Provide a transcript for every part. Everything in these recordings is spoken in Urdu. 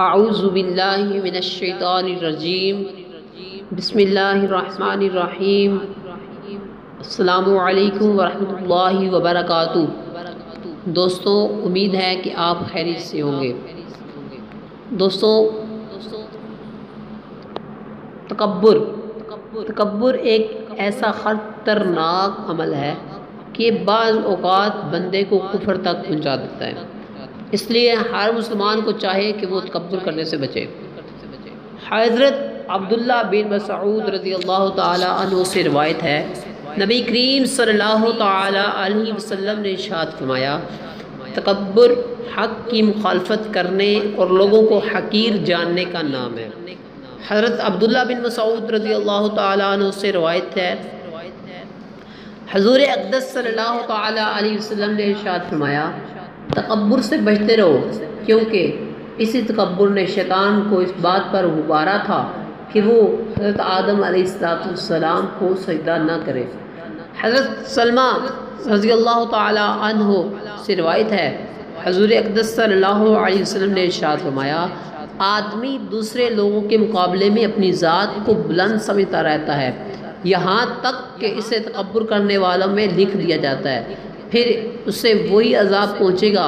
اعوذ باللہ من الشیطان الرجیم بسم اللہ الرحمن الرحیم السلام علیکم ورحمۃ اللہ وبرکاتہ۔ دوستوں، امید ہے کہ آپ خیریت سے ہوں گے۔ دوستوں، تکبر ایک ایسا خطرناک عمل ہے کہ بعض اوقات بندے کو کفر تک پہنچا دیتا ہے۔ اس لیے ہر مسلمان کو چاہے کہ وہ تکبر کرنے سے بچے۔ حضرت عبداللہ بن مسعود رضی اللہ تعالی عنہ سے روایت ہے، نبی کریم صلی اللہ تعالی علیہ وسلم نے ارشاد فرمایا، تکبر حق کی مخالفت کرنے اور لوگوں کو حقیر جاننے کا نام ہے۔ حضرت عبداللہ بن مسعود رضی اللہ تعالی عنہ سے روایت ہے، حضور اقدس صلی اللہ تعالی علیہ وسلم نے ارشاد فرمایا، تکبر سے بچتے رہو، کیونکہ اسی تکبر نے شیطان کو اس بات پر ابھارا تھا کہ وہ حضرت آدم علیہ السلام کو سجدہ نہ کرے۔ حضرت سلمہ رضی اللہ تعالی عنہ سے روایت ہے، حضور اقدس صلی اللہ علیہ وسلم نے ارشاد فرمایا، آدمی دوسرے لوگوں کے مقابلے میں اپنی ذات کو بلند سمجھتا رہتا ہے، یہاں تک کہ اسے تکبر کرنے والوں میں لکھ دیا جاتا ہے، پھر اسے وہی عذاب پہنچے گا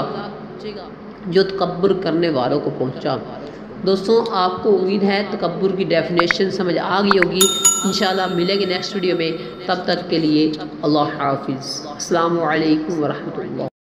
جو تکبر کرنے والوں کو پہنچا۔ دوستوں، آپ کو امید ہے تکبر کی ڈیفینیشن سمجھ آ گئی ہوگی۔ انشاءاللہ ملیں گے نیکسٹ ویڈیو میں، تب تک کے لیے اللہ حافظ۔ السلام علیکم ورحمۃ اللہ۔